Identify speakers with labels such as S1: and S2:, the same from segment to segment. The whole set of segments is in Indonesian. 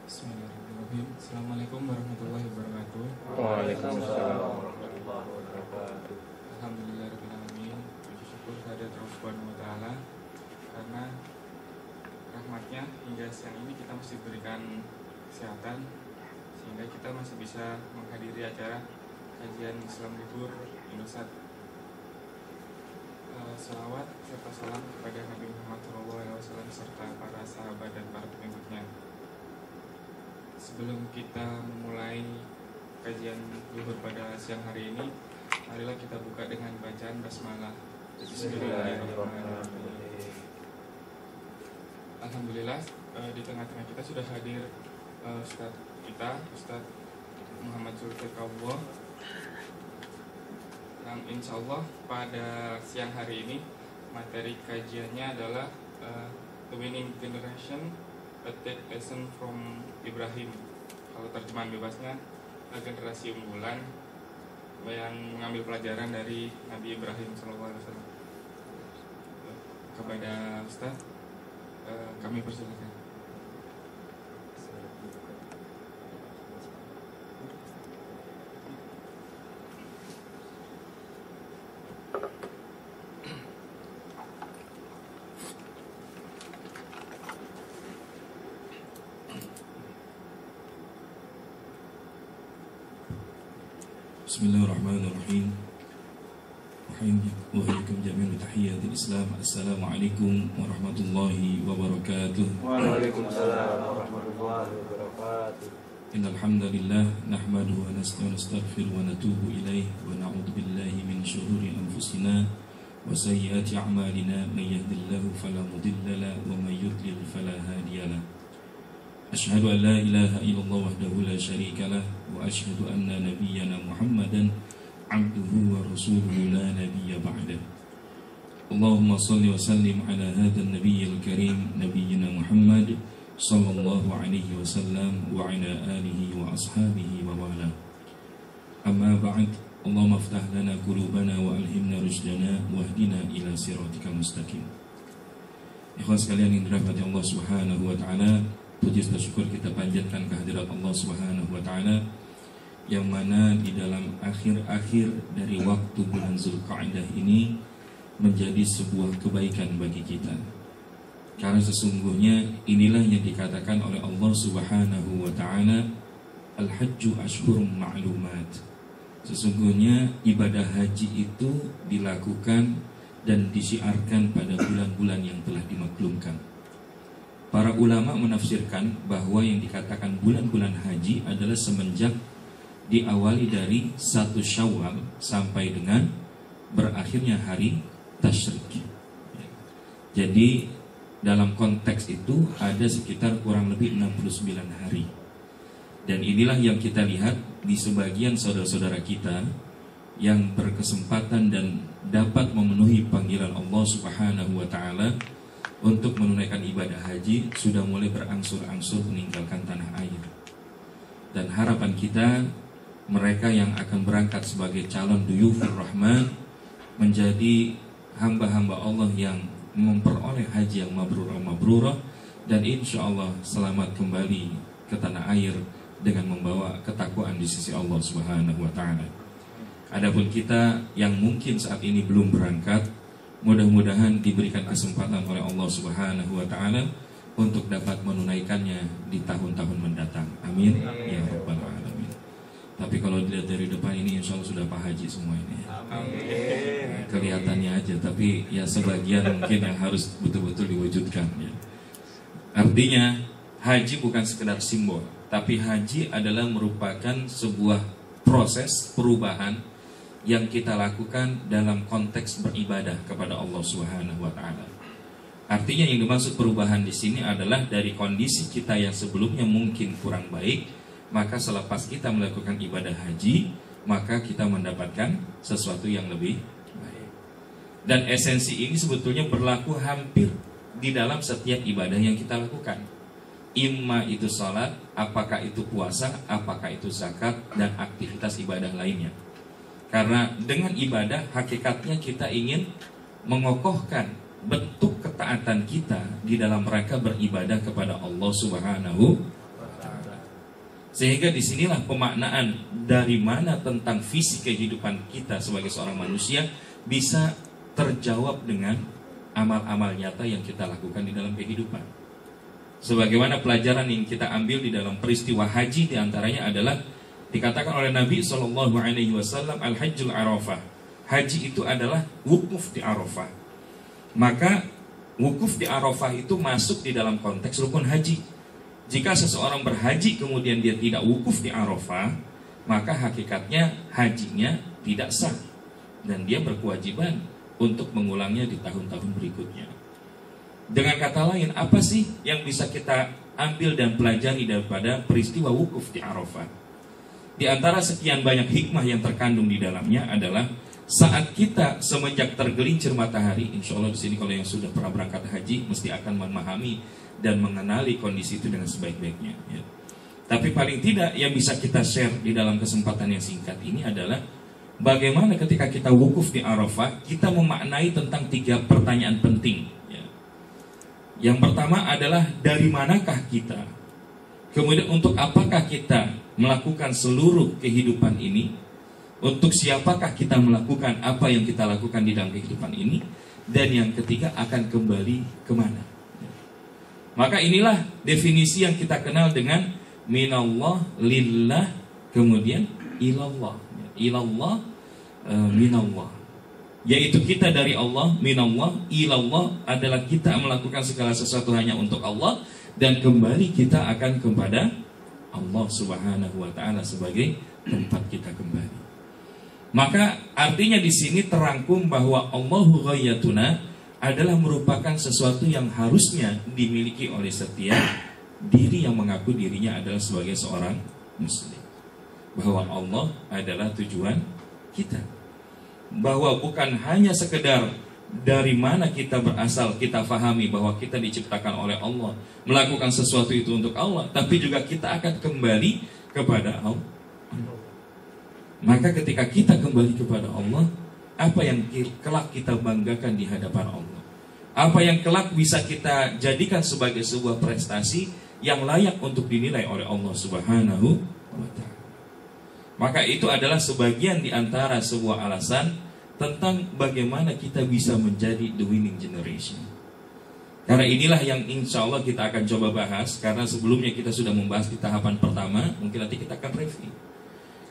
S1: Bismillahirrahmanirrahim. Assalamualaikum warahmatullahi wabarakatuh.
S2: Waalaikumsalam warahmatullahi wabarakatuh.
S1: Alhamdulillahirrahmanirrahim. Puji syukur kehadirat Allah Subhanahu wa Ta'ala, karena rahmatnya hingga siang ini kita masih diberikan kesehatan, sehingga kita masih bisa menghadiri acara kajian Islam Libur Indosat. Salawat serta salam kepada Nabi Muhammad SAW serta para sahabat dan para pengikutnya. Sebelum kita memulai kajian luhur pada siang hari ini, marilah kita buka dengan bacaan basmalah. Bismillahirrahmanirrahim. Alhamdulillah, di tengah-tengah kita sudah hadir Ustadz kita, Ustadz Muhammad Zulfiqar, yang insya Allah pada siang hari ini materi kajiannya adalah The Winning Generation, A Take Lesson from Ibrahim. Kalau terjemahan bebasnya, generasi unggulan yang mengambil pelajaran dari Nabi Ibrahim SAW. Kepada Ustaz, kami persilakan.
S3: Bismillahirrahmanirrahim. Wahaikum jami'an tahiyyatul Islam. Assalamualaikum warahmatullahi wabarakatuh.
S2: Waalaikumsalam warahmatullahi wabarakatuh.
S3: Innal hamdalillah nahmaduhu wa nastaghfiruhu wa natubu ilaih wa na'udzu billahi min shururi anfusina wa sayyiati a'malina, may yahdihillahu fala mudilla lahu wa may yudlil fala hadiya lahu. Asyhadu an la ilaha illallah wahdahu la syarika lah wa asyhadu anna nabiyyana Muhammadan abduhu wa rasuluhu la nabiyya ba'dah. Allahumma salli wa sallim ala hadzal nabiyyil karim nabiyyina Muhammad sallallahu alaihi wasallam wa ala alihi wa ashabihi wa wala. Amma ba'd. Allahumma iftah lana qulubana wa alhimna rushdana wahdina ila siratikal mustaqim. Ikhwan sekalian yang dirahmati Allah Subhanahu wa taala, puji dan syukur kita panjatkan kehadirat Allah Subhanahu wa taala, yang mana di dalam akhir-akhir dari waktu bulan Zulqa'dah ini menjadi sebuah kebaikan bagi kita. Karena sesungguhnya inilah yang dikatakan oleh Allah Subhanahu wa taala, Al-Hajju Ashhurum Ma'lumat. Sesungguhnya ibadah haji itu dilakukan dan disiarkan pada bulan-bulan yang telah dimaklumkan. Para ulama menafsirkan bahwa yang dikatakan bulan-bulan haji adalah semenjak diawali dari 1 Syawal sampai dengan berakhirnya hari Tasyrik. Jadi dalam konteks itu ada sekitar kurang lebih 69 hari. Dan inilah yang kita lihat di sebagian saudara-saudara kita yang berkesempatan dan dapat memenuhi panggilan Allah Subhanahu wa taala untuk menunaikan ibadah haji sudah mulai berangsur-angsur meninggalkan tanah air. Dan harapan kita, mereka yang akan berangkat sebagai calon duyufur rahman menjadi hamba-hamba Allah yang memperoleh haji yang mabrurah dan insya Allah selamat kembali ke tanah air dengan membawa ketakwaan di sisi Allah Subhanahu wa taala. Adapun kita yang mungkin saat ini belum berangkat, mudah-mudahan diberikan kesempatan oleh Allah Subhanahu wa taala untuk dapat menunaikannya di tahun-tahun mendatang. Amin ya rabbal alamin. Tapi kalau dilihat dari depan ini insya Allah sudah Pak Haji semua ini. Amin. Kelihatannya aja, tapi ya sebagian mungkin yang harus betul-betul diwujudkan ya. Artinya haji bukan sekedar simbol, tapi haji adalah merupakan sebuah proses perubahan yang kita lakukan dalam konteks beribadah kepada Allah Subhanahu wa taala. Artinya yang dimaksud perubahan di sini adalah dari kondisi kita yang sebelumnya mungkin kurang baik, maka selepas kita melakukan ibadah haji, maka kita mendapatkan sesuatu yang lebih baik. Dan esensi ini sebetulnya berlaku hampir di dalam setiap ibadah yang kita lakukan. Imma itu salat, apakah itu puasa, apakah itu zakat, dan aktivitas ibadah lainnya. Karena dengan ibadah hakikatnya kita ingin mengokohkan bentuk ketaatan kita di dalam rangka beribadah kepada Allah Subhanahu wa taala. Sehingga disinilah pemaknaan dari mana tentang visi kehidupan kita sebagai seorang manusia bisa terjawab dengan amal-amal nyata yang kita lakukan di dalam kehidupan. Sebagaimana pelajaran yang kita ambil di dalam peristiwa haji, diantaranya adalah dikatakan oleh Nabi SAW, Al-Hajjul Arafah. Haji itu adalah wukuf di Arafah. Maka wukuf di Arafah itu masuk di dalam konteks rukun haji. Jika seseorang berhaji kemudian dia tidak wukuf di Arafah, maka hakikatnya hajinya tidak sah dan dia berkewajiban untuk mengulangnya di tahun-tahun berikutnya. Dengan kata lain, apa sih yang bisa kita ambil dan pelajari daripada peristiwa wukuf di Arafah? Di antara sekian banyak hikmah yang terkandung di dalamnya adalah saat kita semenjak tergelincir matahari, insya Allah di sini kalau yang sudah pernah berangkat haji mesti akan memahami dan mengenali kondisi itu dengan sebaik-baiknya. Ya. Tapi paling tidak yang bisa kita share di dalam kesempatan yang singkat ini adalah bagaimana ketika kita wukuf di Arafah, kita memaknai tentang 3 pertanyaan penting. Ya. Yang pertama adalah dari manakah kita? Kemudian untuk apakah kita melakukan seluruh kehidupan ini? Untuk siapakah kita melakukan apa yang kita lakukan di dalam kehidupan ini? Dan yang ketiga, akan kembali kemana? Maka inilah definisi yang kita kenal dengan minallah, lillah, kemudian ilallah. Ilallah, minallah, yaitu kita dari Allah. Minallah, ilallah adalah kita melakukan segala sesuatu hanya untuk Allah, dan kembali kita akan kepada Allah Subhanahu wa Ta'ala sebagai tempat kita kembali. Maka artinya di sini terangkum bahwa Allahu ghayatuna adalah merupakan sesuatu yang harusnya dimiliki oleh setiap diri yang mengaku dirinya adalah sebagai seorang muslim. Bahwa Allah adalah tujuan kita. Bahwa bukan hanya sekedar dari mana kita berasal, kita fahami bahwa kita diciptakan oleh Allah, melakukan sesuatu itu untuk Allah, tapi juga kita akan kembali kepada Allah. Maka ketika kita kembali kepada Allah, apa yang kelak kita banggakan di hadapan Allah? Apa yang kelak bisa kita jadikan sebagai sebuah prestasi yang layak untuk dinilai oleh Allah Subhanahu wa Ta'ala? Maka itu adalah sebagian di antara sebuah alasan tentang bagaimana kita bisa menjadi the winning generation. Karena inilah yang insya Allah kita akan coba bahas. Karena sebelumnya kita sudah membahas di tahapan pertama, mungkin nanti kita akan review.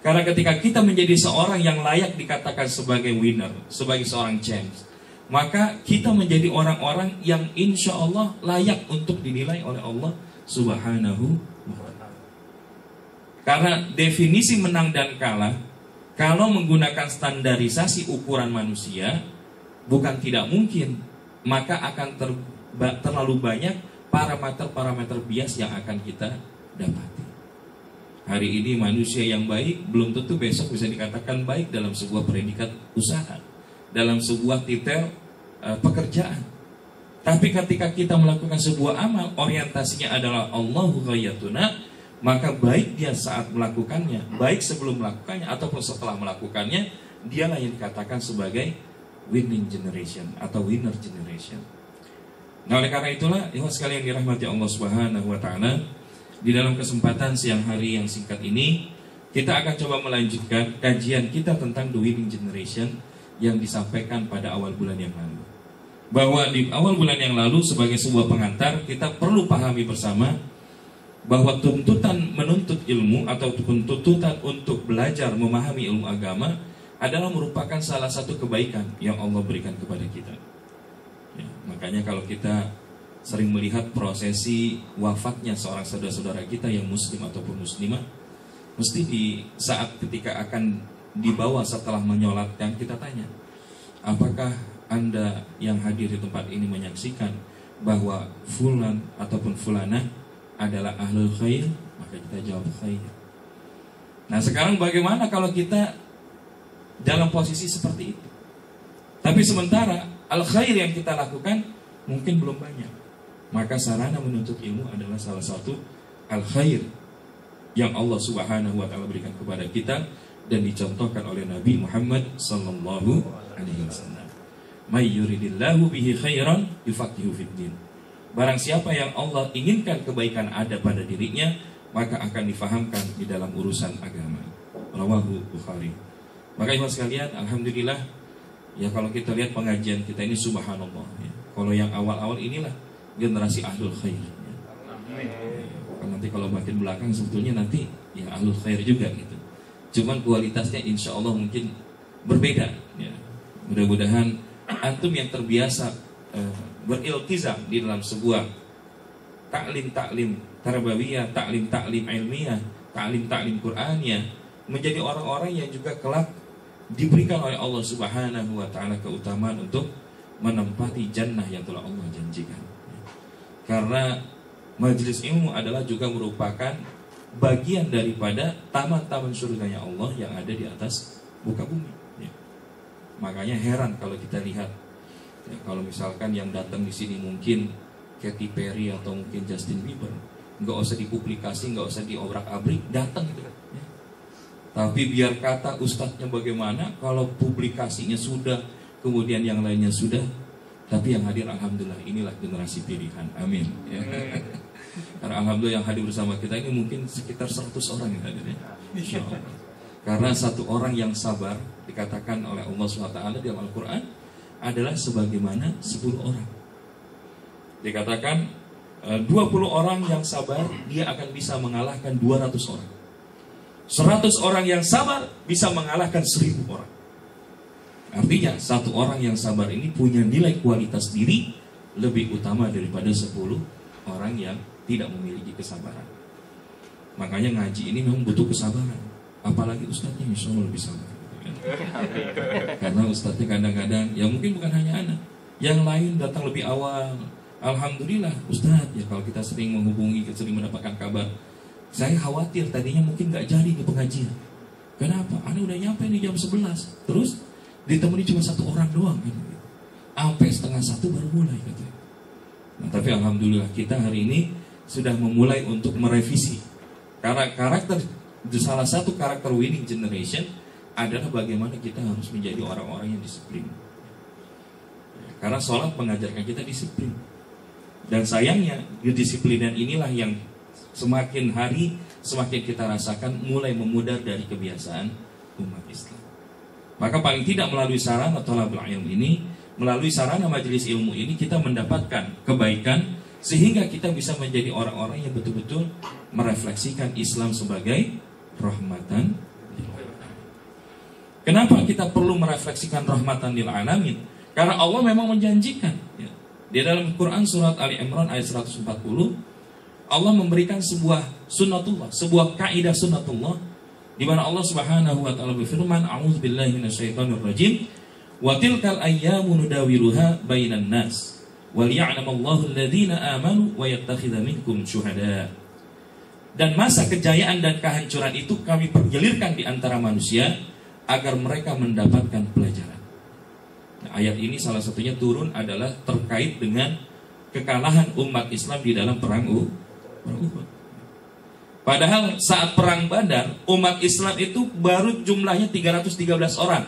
S3: Karena ketika kita menjadi seorang yang layak dikatakan sebagai winner, sebagai seorang champs, maka kita menjadi orang-orang yang insya Allah layak untuk dinilai oleh Allah Subhanahu wa Ta'ala. Karena definisi menang dan kalah, kalau menggunakan standarisasi ukuran manusia, bukan tidak mungkin, maka akan terlalu banyak parameter-parameter bias yang akan kita dapati. Hari ini manusia yang baik belum tentu besok bisa dikatakan baik dalam sebuah predikat usaha, dalam sebuah titel pekerjaan. Tapi ketika kita melakukan sebuah amal, orientasinya adalah Allahu ghayatuna, maka baik dia saat melakukannya, baik sebelum melakukannya ataupun setelah melakukannya, dialah yang dikatakan sebagai winning generation atau winner generation. Nah, oleh karena itulah, ikhwan sekalian dirahmati Allah Subhanahu wa Ta'ala, di dalam kesempatan siang hari yang singkat ini, kita akan coba melanjutkan kajian kita tentang the winning generation yang disampaikan pada awal bulan yang lalu. Bahwa di awal bulan yang lalu sebagai sebuah pengantar, kita perlu pahami bersama bahwa tuntutan menuntut ilmu atau tuntutan untuk belajar memahami ilmu agama adalah merupakan salah satu kebaikan yang Allah berikan kepada kita. Ya, makanya kalau kita sering melihat prosesi wafatnya seorang saudara-saudara kita yang muslim ataupun muslimah, mesti di saat ketika akan dibawa setelah menyolatkan, kita tanya, apakah Anda yang hadir di tempat ini menyaksikan bahwa fulan ataupun fulana adalah ahlul khair? Maka kita jawab khair. Nah, sekarang bagaimana kalau kita dalam posisi seperti itu? Tapi sementara al khair yang kita lakukan mungkin belum banyak. Maka sarana menuntut ilmu adalah salah satu al khair yang Allah Subhanahu wa Ta'ala berikan kepada kita dan dicontohkan oleh Nabi Muhammad sallallahu alaihi wasallam. May yuridillahu bihi khairan yufaqihu fid din. Barang siapa yang Allah inginkan kebaikan ada pada dirinya, maka akan difahamkan di dalam urusan agama. Rawahu Bukhari. Maka ibu sekalian, alhamdulillah ya, kalau kita lihat pengajian kita ini subhanallah ya. Kalau yang awal-awal inilah generasi ahlul khair ya. Nanti kalau makin belakang sebetulnya nanti ya ahlul khair juga gitu. Cuman kualitasnya insya Allah mungkin berbeda ya. Mudah-mudahan antum yang terbiasa beriltizam di dalam sebuah taklim tarbawiyah, taklim ilmiah, taklim Qur'aniyah, menjadi orang-orang yang juga kelak diberikan oleh Allah Subhanahu wa taala keutamaan untuk menempati jannah yang telah Allah janjikan. Karena majelis ilmu adalah juga merupakan bagian daripada taman-taman surganya Allah yang ada di atas muka bumi ya. Makanya heran kalau kita lihat ya, kalau misalkan yang datang di sini mungkin Katy Perry atau mungkin Justin Bieber, nggak usah dipublikasi, nggak usah diobrak-abrik, datang gitu ya. Tapi biar kata ustadznya bagaimana, kalau publikasinya sudah, kemudian yang lainnya sudah, tapi yang hadir alhamdulillah inilah generasi pilihan. Amin ya. Karena alhamdulillah yang hadir bersama kita ini mungkin sekitar 100 orang yang hadir ya. Insyaallah. Karena satu orang yang sabar dikatakan oleh Allah SWT di dalam Al-Quran adalah sebagaimana 10 orang. Dikatakan 20 orang yang sabar dia akan bisa mengalahkan 200 orang. 100 orang yang sabar bisa mengalahkan 1000 orang. Artinya satu orang yang sabar ini punya nilai kualitas diri lebih utama daripada 10 orang yang tidak memiliki kesabaran. Makanya ngaji ini memang butuh kesabaran. Apalagi ustadznya insya Allah lebih sabar. Karena ustadznya kadang-kadang ya mungkin bukan hanya anak, yang lain datang lebih awal. Alhamdulillah ustadz ya, kalau kita sering menghubungi, sering mendapatkan kabar, saya khawatir tadinya mungkin gak jadi ke pengajian. Kenapa? Anda udah nyampe nih jam 11, terus ditemani cuma 1 orang doang kan? Sampai 12:30 baru mulai katanya. Nah, tapi alhamdulillah kita hari ini sudah memulai untuk merevisi. Karena salah satu karakter winning generation adalah bagaimana kita harus menjadi orang-orang yang disiplin. Karena sholat mengajarkan kita disiplin. Dan sayangnya kedisiplinan inilah yang semakin hari semakin kita rasakan mulai memudar dari kebiasaan umat Islam. Maka paling tidak melalui sarana thalabul ilm ini, melalui sarana majelis ilmu ini, kita mendapatkan kebaikan sehingga kita bisa menjadi orang-orang yang betul-betul merefleksikan Islam sebagai rahmatan lil alamin. Kenapa kita perlu merefleksikan rahmatan lil alamin? Karena Allah memang menjanjikan ya. Di dalam Quran surat Ali Imran ayat 140, Allah memberikan sebuah sunnatullah, sebuah kaidah sunnatullah, di mana Allah Subhanahu wa taala berfirman, "A'udzubillahi minasyaitonirrajim, wa tilkal ayyamu nudawiluha bainan nas, wal ya'lamallahu alladhina amanu wa yattakhidha minkum syuhada." Dan masa kejayaan dan kehancuran itu kami pergilirkan di antara manusia agar mereka mendapatkan pelajaran. Nah, ayat ini salah satunya turun adalah terkait dengan kekalahan umat Islam di dalam perang Uhud. Padahal saat perang Badar, umat Islam itu baru jumlahnya 313 orang,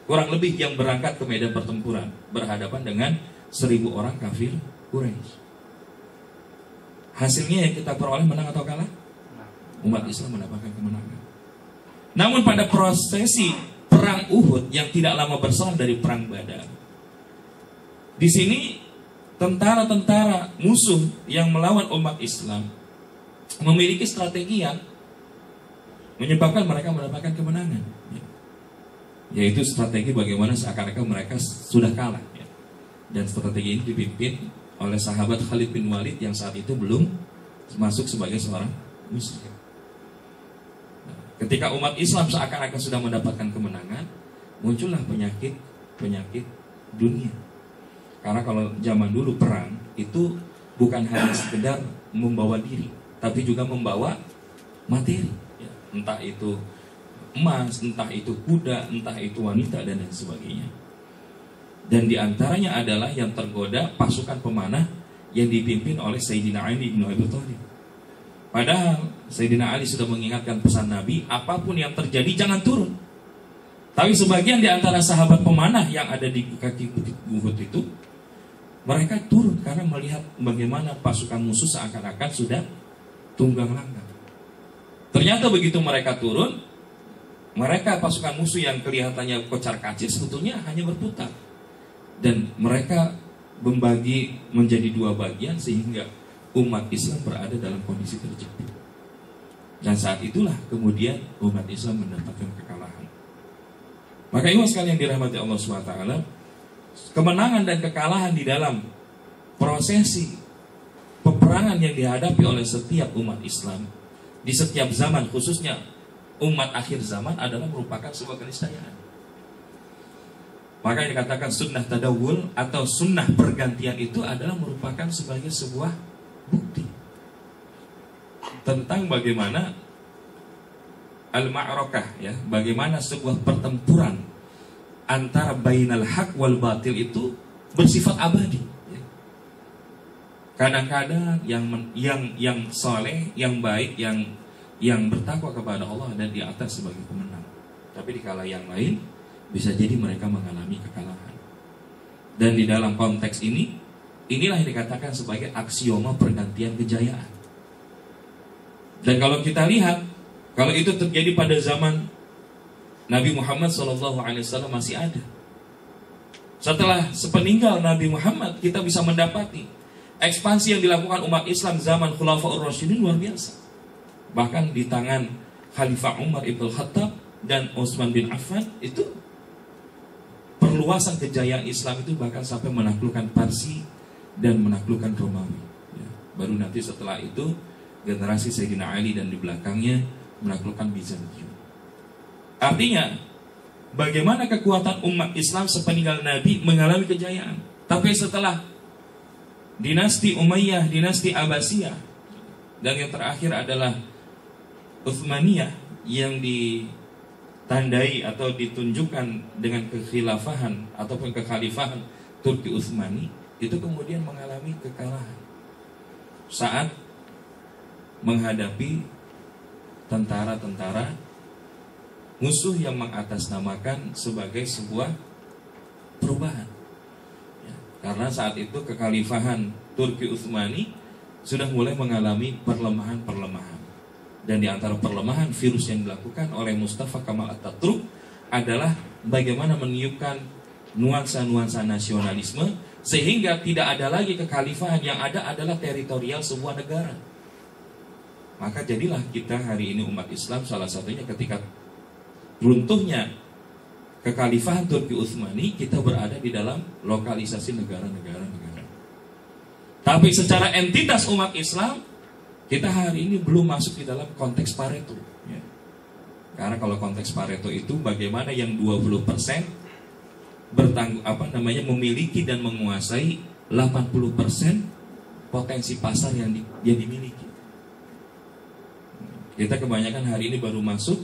S3: kurang lebih, yang berangkat ke medan pertempuran berhadapan dengan 1000 orang kafir Quraisy. Hasilnya yang kita peroleh menang atau kalah? Umat Islam mendapatkan kemenangan. Namun pada prosesi perang Uhud yang tidak lama berselang dari perang Badar, di sini tentara-tentara musuh yang melawan umat Islam memiliki strategi yang menyebabkan mereka mendapatkan kemenangan, yaitu strategi bagaimana seakan-akan mereka sudah kalah. Dan strategi ini dipimpin oleh sahabat Khalid bin Walid yang saat itu belum masuk sebagai seorang muslim. Ketika umat Islam seakan-akan sudah mendapatkan kemenangan, muncullah penyakit dunia. Karena kalau zaman dulu perang itu bukan hanya sekedar membawa diri, tapi juga membawa materi, entah itu emas, entah itu kuda, entah itu wanita, dan lain sebagainya. Dan diantaranya adalah yang tergoda pasukan pemanah yang dipimpin oleh Sayyidina Ali bin Abi Thalib. Padahal Sayyidina Ali sudah mengingatkan pesan Nabi, apapun yang terjadi jangan turun. Tapi sebagian di antara sahabat pemanah yang ada di kaki bukit Uhud itu, mereka turun karena melihat bagaimana pasukan musuh seakan-akan sudah tunggang langgang. Ternyata begitu mereka turun, mereka pasukan musuh yang kelihatannya kocar-kacir sebetulnya hanya berputar. Dan mereka membagi menjadi dua bagian sehingga umat Islam berada dalam kondisi terjepit. Dan saat itulah kemudian umat Islam mendapatkan kekalahan. Maka ikhwan sekalian yang dirahmati Allah SWT, kemenangan dan kekalahan di dalam prosesi peperangan yang dihadapi oleh setiap umat Islam di setiap zaman, khususnya umat akhir zaman, adalah merupakan sebuah keniscayaan. Maka yang dikatakan sunnah tadawul atau sunnah pergantian itu adalah merupakan sebagai sebuah bukti tentang bagaimana al-ma'rakah, ya, bagaimana sebuah pertempuran antara bainal haq wal batil itu bersifat abadi. Kadang-kadang yang soleh, yang baik, yang bertakwa kepada Allah dan di atas sebagai pemenang. Tapi di kala yang lain bisa jadi mereka mengalami kekalahan. Dan di dalam konteks ini, inilah yang dikatakan sebagai aksioma pergantian kejayaan. Dan kalau kita lihat, kalau itu terjadi pada zaman Nabi Muhammad SAW masih ada. Setelah sepeninggal Nabi Muhammad, kita bisa mendapati ekspansi yang dilakukan umat Islam zaman Khulafaur Rasyidin luar biasa. Bahkan di tangan Khalifah Umar Ibn Khattab dan Utsman bin Affan, itu perluasan kejayaan Islam itu bahkan sampai menaklukkan Parsi dan menaklukkan Romawi. Ya, baru nanti setelah itu generasi Sayyidina Ali dan di belakangnya menaklukkan Bizantium. Artinya, bagaimana kekuatan umat Islam sepeninggal Nabi mengalami kejayaan. Tapi setelah dinasti Umayyah, dinasti Abbasiyah, dan yang terakhir adalah Utsmaniyah yang ditandai atau ditunjukkan dengan kekhilafahan ataupun kekhalifahan Turki Utsmani, itu kemudian mengalami kekalahan saat menghadapi tentara-tentara musuh yang mengatasnamakan sebagai sebuah perubahan. Karena saat itu kekhalifahan Turki Utsmani sudah mulai mengalami perlemahan-perlemahan. Dan di antara perlemahan virus yang dilakukan oleh Mustafa Kemal Atatürk adalah bagaimana meniupkan nuansa-nuansa nasionalisme sehingga tidak ada lagi kekhalifahan, yang ada adalah teritorial sebuah negara. Maka jadilah kita hari ini umat Islam salah satunya ketika runtuhnya kekhalifahan Turki Utsmani, kita berada di dalam lokalisasi negara-negara. Tapi secara entitas umat Islam, kita hari ini belum masuk di dalam konteks Pareto. Ya. Karena kalau konteks Pareto itu bagaimana yang 20% memiliki dan menguasai 80% potensi pasar yang dimiliki. Kita kebanyakan hari ini baru masuk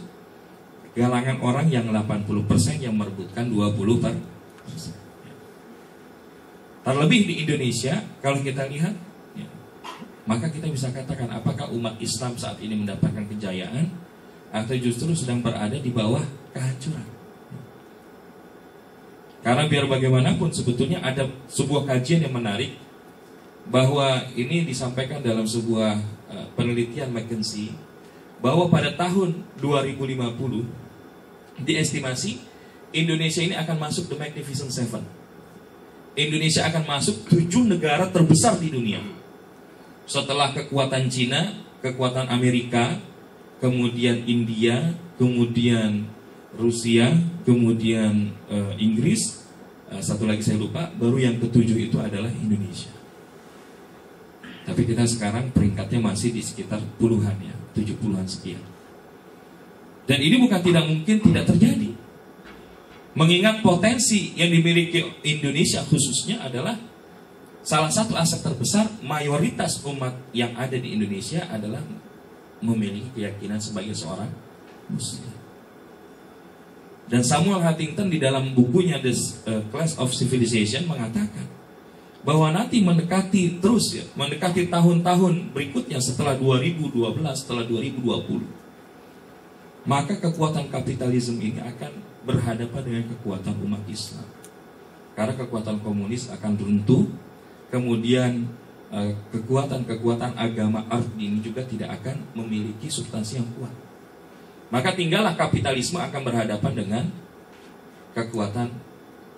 S3: galangan orang yang 80% yang merebutkan 20%. Terlebih di Indonesia, kalau kita lihat, ya, maka kita bisa katakan apakah umat Islam saat ini mendapatkan kejayaan atau justru sedang berada di bawah kehancuran. Karena biar bagaimanapun sebetulnya ada sebuah kajian yang menarik, bahwa ini disampaikan dalam sebuah penelitian McKinsey, bahwa pada tahun 2050 diestimasi Indonesia ini akan masuk The Magnificent Seven. Indonesia akan masuk 7 negara terbesar di dunia. Setelah kekuatan Cina, kekuatan Amerika, kemudian India, kemudian Rusia, kemudian Inggris, satu lagi saya lupa, baru yang ke-7 itu adalah Indonesia. Tapi kita sekarang peringkatnya masih di sekitar puluhan, ya, 70-an sekian. Dan ini bukan tidak mungkin tidak terjadi. Mengingat potensi yang dimiliki Indonesia khususnya adalah salah satu aset terbesar, mayoritas umat yang ada di Indonesia adalah memiliki keyakinan sebagai seorang Muslim. Dan Samuel Huntington di dalam bukunya The Clash of Civilization mengatakan bahwa nanti mendekati tahun-tahun berikutnya setelah 2012, setelah 2020, maka kekuatan kapitalisme ini akan berhadapan dengan kekuatan umat Islam. Karena kekuatan komunis akan runtuh, kemudian kekuatan agama Arab ini juga tidak akan memiliki substansi yang kuat. Maka tinggallah kapitalisme akan berhadapan dengan kekuatan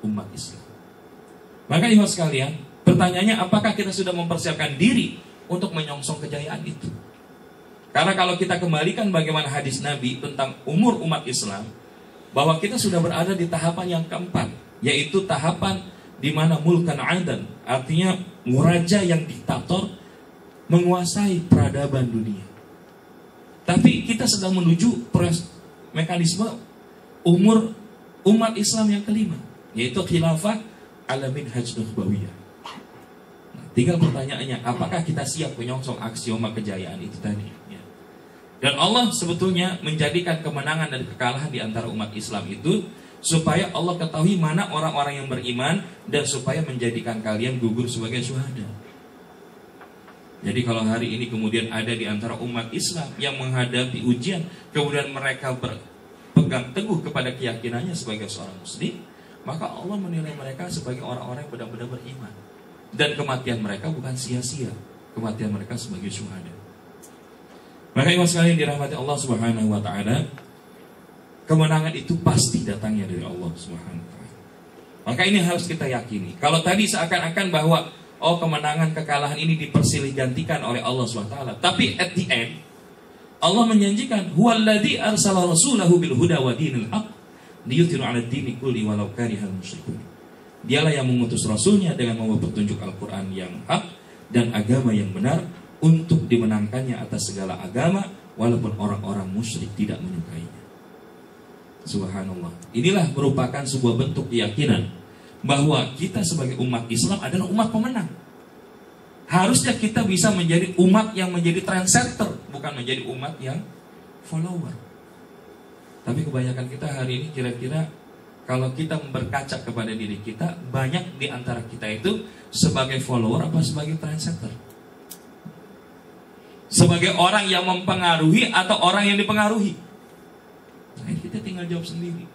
S3: umat Islam. Maka ikhwan sekalian, pertanyaannya apakah kita sudah mempersiapkan diri untuk menyongsong kejayaan itu? Karena kalau kita kembalikan bagaimana hadis Nabi tentang umur umat Islam, bahwa kita sudah berada di tahapan yang keempat, yaitu tahapan di mana mulkan adan, artinya raja yang diktator menguasai peradaban dunia. Tapi kita sedang menuju mekanisme umur umat Islam yang kelima, yaitu khilafah ala minhaj nukhbawiyah. Nah, tinggal pertanyaannya, apakah kita siap menyongsong aksioma kejayaan itu tadi? Ya. Dan Allah sebetulnya menjadikan kemenangan dan kekalahan di antara umat Islam itu supaya Allah ketahui mana orang-orang yang beriman dan supaya menjadikan kalian gugur sebagai syuhada. Jadi kalau hari ini kemudian ada di antara umat Islam yang menghadapi ujian, kemudian mereka berpegang teguh kepada keyakinannya sebagai seorang muslim, maka Allah menilai mereka sebagai orang-orang yang benar-benar beriman. Dan kematian mereka bukan sia-sia, kematian mereka sebagai syuhada. Maka ikhwan sekalian dirahmati Allah Subhanahu wa taala, kemenangan itu pasti datangnya dari Allah Subhanahu wa taala. Maka ini harus kita yakini. Kalau tadi seakan-akan bahwa kemenangan kekalahan ini dipersilih gantikan oleh Allah SWT. Tapi at the end Allah menjanjikan huwallazi arsala rasulahu bil huda wa dinil haq liyudhhiru 'ala ad-dini kulli walau karihal musyrikun. Dialah yang mengutus rasulnya dengan membawa petunjuk Al-Qur'an yang hak dan agama yang benar untuk dimenangkannya atas segala agama walaupun orang-orang musyrik tidak menyukainya. Subhanallah. Inilah merupakan sebuah bentuk keyakinan bahwa kita sebagai umat Islam adalah umat pemenang. Harusnya kita bisa menjadi umat yang menjadi trendsetter, bukan menjadi umat yang follower. Tapi kebanyakan kita hari ini kira-kira kalau kita berkaca kepada diri kita, banyak di antara kita itu sebagai follower apa sebagai trendsetter? Sebagai orang yang mempengaruhi atau orang yang dipengaruhi? Nah, kita tinggal jawab sendiri.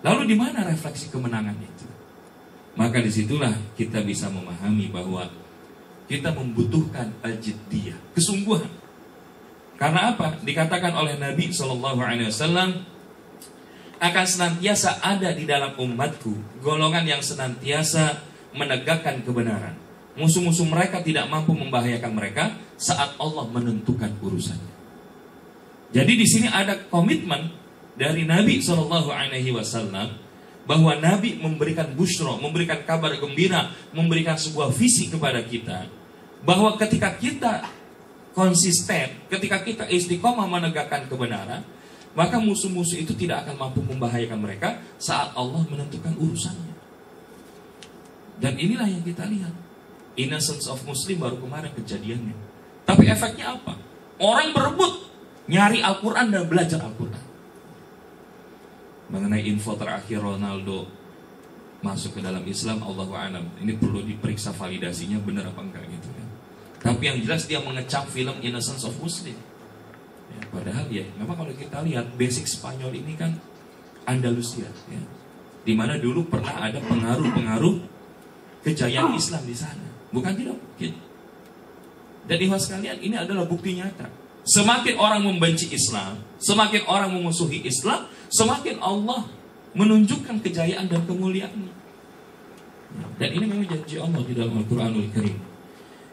S3: Lalu di mana refleksi kemenangan itu? Maka disitulah kita bisa memahami bahwa kita membutuhkan al-jiddiyah, kesungguhan. Karena apa? Dikatakan oleh Nabi SAW, akan senantiasa ada di dalam umatku golongan yang senantiasa menegakkan kebenaran. Musuh-musuh mereka tidak mampu membahayakan mereka saat Allah menentukan urusannya. Jadi di sini ada komitmen dari Nabi SAW bahwa Nabi memberikan busyra, memberikan kabar gembira, memberikan sebuah visi kepada kita, bahwa ketika kita konsisten, ketika kita istiqomah menegakkan kebenaran, maka musuh-musuh itu tidak akan mampu membahayakan mereka saat Allah menentukan urusannya. Dan inilah yang kita lihat, innocence of Muslim baru kemarin kejadiannya. Tapi efeknya apa? Orang berebut nyari Al-Quran dan belajar Al-Quran. Mengenai info terakhir Ronaldo masuk ke dalam Islam, Allahu a'lam. Ini perlu diperiksa validasinya benar apa enggak gitu kan. Tapi yang jelas dia mengecam film Innocence of Muslim. Ya, padahal ya, memang kalau kita lihat basic Spanyol ini kan Andalusia, ya, dimana dulu pernah ada pengaruh-pengaruh kejayaan Islam di sana. Bukan tidak mungkin. Dan ikhwan sekalian, ini adalah bukti nyata. Semakin orang membenci Islam, semakin orang memusuhi Islam, semakin Allah menunjukkan kejayaan dan kemuliaannya. Dan ini memang janji Allah di dalam Al-Quranul Karim.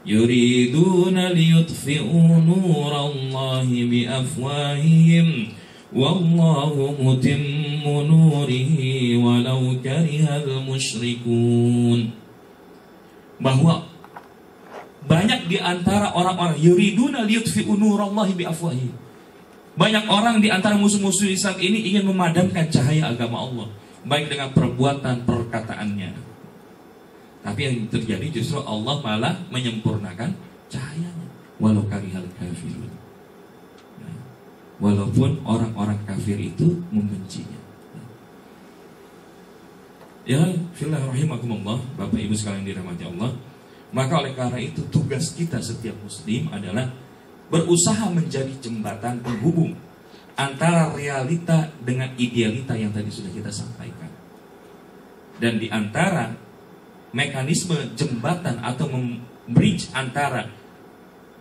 S3: Yuriduna liyutfi'u nurallahi biafwahihim wallahu mutimmu nurihi walau karihal musyrikun. Bahwa banyak di antara orang-orang yuriduna liyutfi'u nurallahi biafwahihim. Banyak orang di antara musuh-musuh Islam ini ingin memadamkan cahaya agama Allah, baik dengan perbuatan, perkataannya. Tapi yang terjadi justru Allah malah menyempurnakan cahayanya. Walau karihal kafirun. Walaupun orang-orang kafir itu membencinya. Ya, fillah rahimakumullah, Bapak Ibu sekalian dirahmati Allah. Maka oleh karena itu tugas kita setiap muslim adalah berusaha menjadi jembatan penghubung antara realita dengan idealita yang tadi sudah kita sampaikan. Dan di antara mekanisme jembatan atau bridge antara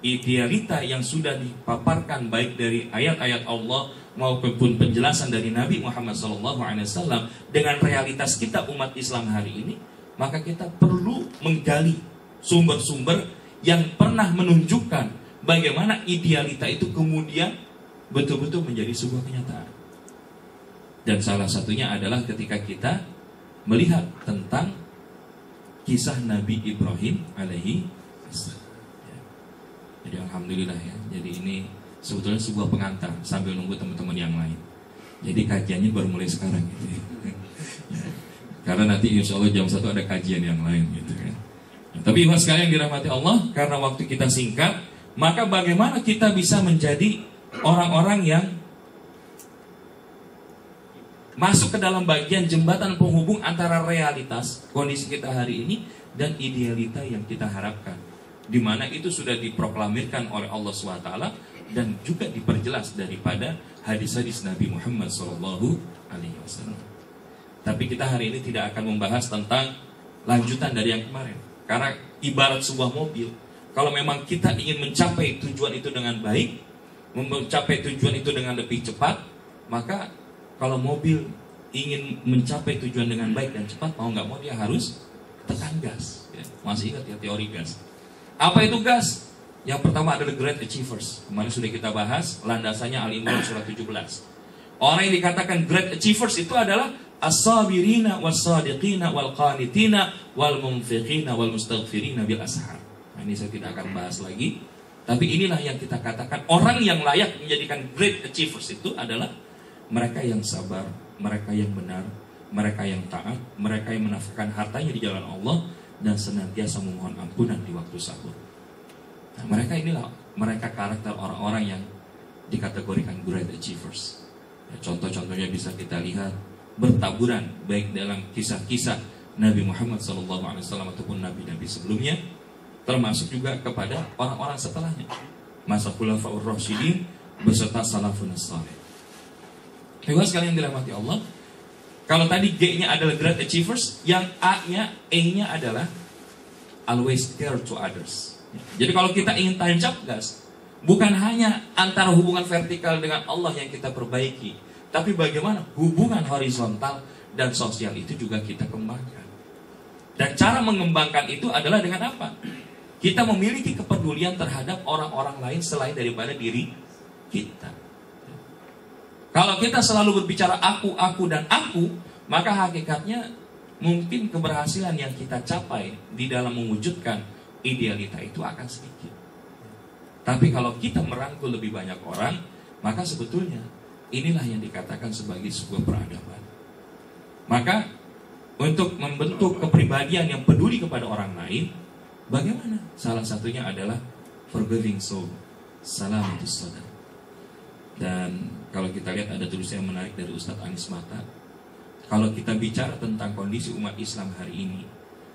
S3: idealita yang sudah dipaparkan baik dari ayat-ayat Allah maupun penjelasan dari Nabi Muhammad SAW dengan realitas kita umat Islam hari ini, maka kita perlu menggali sumber-sumber yang pernah menunjukkan bagaimana idealita itu kemudian betul-betul menjadi sebuah kenyataan. Dan salah satunya adalah ketika kita melihat tentang kisah Nabi Ibrahim alaihi salam. Jadi alhamdulillah ya. Jadi ini sebetulnya sebuah pengantar sambil nunggu teman-teman yang lain. Jadi kajiannya baru mulai sekarang gitu ya. Karena nanti insya Allah jam 1 ada kajian yang lain gitu kan. Tapi ikhwan sekalian yang dirahmati Allah, karena waktu kita singkat, maka bagaimana kita bisa menjadi orang-orang yang masuk ke dalam bagian jembatan penghubung antara realitas kondisi kita hari ini dan idealita yang kita harapkan, di mana itu sudah diproklamirkan oleh Allah SWT dan juga diperjelas daripada hadis-hadis Nabi Muhammad SAW. Tapi kita hari ini tidak akan membahas tentang lanjutan dari yang kemarin, karena ibarat sebuah mobil, kalau memang kita ingin mencapai tujuan itu dengan baik, mencapai tujuan itu dengan lebih cepat, maka kalau mobil ingin mencapai tujuan dengan baik dan cepat, mau nggak mau dia harus tekan gas ya. Masih ingat ya teori gas? Apa itu gas? Yang pertama adalah Great Achievers. Kemarin sudah kita bahas, landasannya Al-Imran surah 17. Orang yang dikatakan Great Achievers itu adalah as-sabirina was-sadiqina wal-qanitina wal-munfiqina wal-mustaghfirina bil ashar. Nah, ini saya tidak akan bahas lagi. Tapi inilah yang kita katakan orang yang layak menjadikan Great Achievers itu adalah mereka yang sabar, mereka yang benar, mereka yang taat, mereka yang menafkahkan hartanya di jalan Allah dan senantiasa memohon ampunan di waktu sahur. Nah, mereka inilah, mereka karakter orang-orang yang dikategorikan Great Achievers. Ya, contoh-contohnya bisa kita lihat bertaburan baik dalam kisah-kisah Nabi Muhammad SAW ataupun Nabi-Nabi sebelumnya, termasuk juga kepada orang-orang setelahnya, masa Khulafaur Rasyidin beserta salafun saleh. Hewan sekalian yang dirahmati Allah, kalau tadi G-nya adalah Great Achievers, yang A-nya, E-nya adalah always care to others. Jadi kalau kita ingin tancap gas, bukan hanya antara hubungan vertikal dengan Allah yang kita perbaiki, tapi bagaimana hubungan horizontal dan sosial itu juga kita kembangkan. Dan cara mengembangkan itu adalah dengan apa? Kita memiliki kepedulian terhadap orang-orang lain selain daripada diri kita. Kalau kita selalu berbicara aku, dan aku, maka hakikatnya mungkin keberhasilan yang kita capai di dalam mewujudkan idealita itu akan sedikit. Tapi kalau kita merangkul lebih banyak orang, maka sebetulnya inilah yang dikatakan sebagai sebuah peradaban. Maka untuk membentuk kepribadian yang peduli kepada orang lain, bagaimana? Salah satunya adalah forgiving soul, salamatus sadar. Dan kalau kita lihat ada tulisan yang menarik dari Ustadz Anis Mata. Kalau kita bicara tentang kondisi umat Islam hari ini,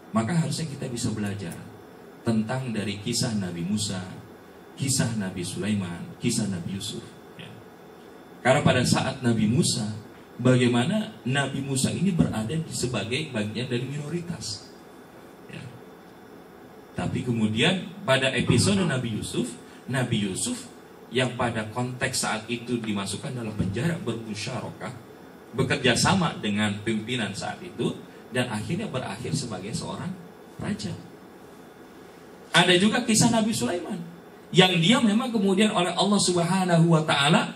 S3: maka harusnya kita bisa belajar tentang dari kisah Nabi Musa, kisah Nabi Sulaiman, kisah Nabi Yusuf ya. Karena pada saat Nabi Musa, bagaimana Nabi Musa ini berada sebagai bagian dari minoritas ya. Tapi kemudian pada episode Nabi Yusuf yang pada konteks saat itu dimasukkan dalam penjara, bermusyarakah, bekerja sama dengan pimpinan saat itu, dan akhirnya berakhir sebagai seorang raja. Ada juga kisah Nabi Sulaiman yang dia memang kemudian oleh Allah Subhanahu wa Ta'ala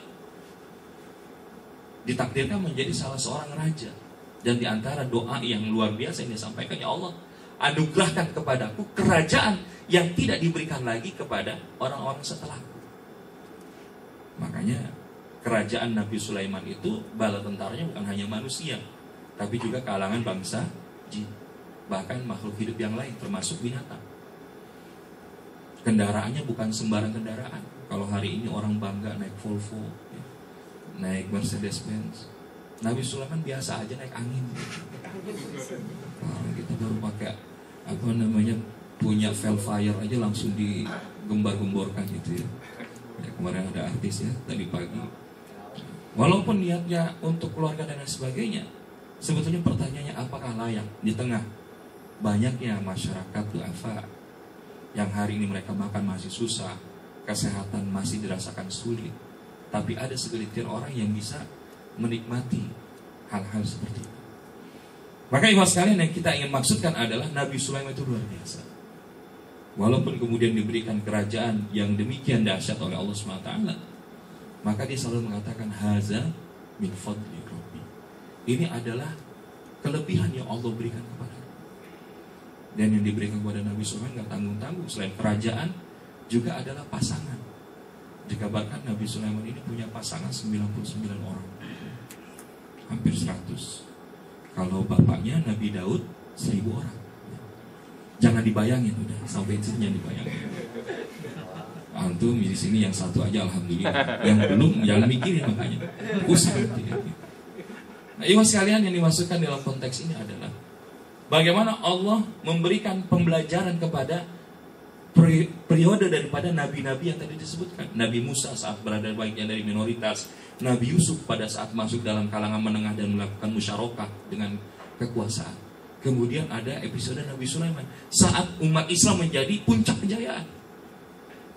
S3: ditakdirkan menjadi salah seorang raja. Dan diantara doa yang luar biasa yang disampaikan, ya Allah, anugerahkan kepadaku kerajaan yang tidak diberikan lagi kepada orang-orang setelahku. Makanya kerajaan Nabi Sulaiman itu bala tentaranya bukan hanya manusia, tapi juga kalangan bangsa jin, bahkan makhluk hidup yang lain termasuk binatang. Kendaraannya bukan sembarang kendaraan. Kalau hari ini orang bangga naik Volvo ya, naik Mercedes-Benz, Nabi Sulaiman biasa aja naik angin. Orang kita baru pakai punya Velfire aja langsung digembar-gemborkan gitu ya. Kemarin ada artis ya tadi pagi. Walaupun niatnya untuk keluarga dan lain sebagainya, sebetulnya pertanyaannya apakah layak di tengah banyaknya masyarakat duafa yang hari ini mereka makan masih susah, kesehatan masih dirasakan sulit, Tapi ada segelintir orang yang bisa menikmati hal-hal seperti itu. Maka ibu sekalian, yang kita ingin maksudkan adalah Nabi Sulaiman itu luar biasa. Walaupun kemudian diberikan kerajaan yang demikian dahsyat oleh Allah SWT, maka dia selalu mengatakan haza min fadli rabbi. Ini adalah kelebihan yang Allah berikan kepada. Dan yang diberikan kepada Nabi Sulaiman gak tanggung-tanggung. Selain kerajaan, juga adalah pasangan. Dikabarkan Nabi Sulaiman ini punya pasangan 99 orang, hampir 100. Kalau bapaknya Nabi Daud 1000 orang. Jangan dibayangin, udah sampai itu jangan dibayangin. Antum di sini yang satu aja alhamdulillah. Yang belum jangan mikirin makanya. Usah nanti. Nah, ibu sekalian, yang dimasukkan dalam konteks ini adalah bagaimana Allah memberikan pembelajaran kepada periode daripada nabi-nabi yang tadi disebutkan. Nabi Musa saat berada bagian dari minoritas, Nabi Yusuf pada saat masuk dalam kalangan menengah dan melakukan musyarakah dengan kekuasaan. Kemudian ada episode Nabi Sulaiman saat umat Islam menjadi puncak kejayaan.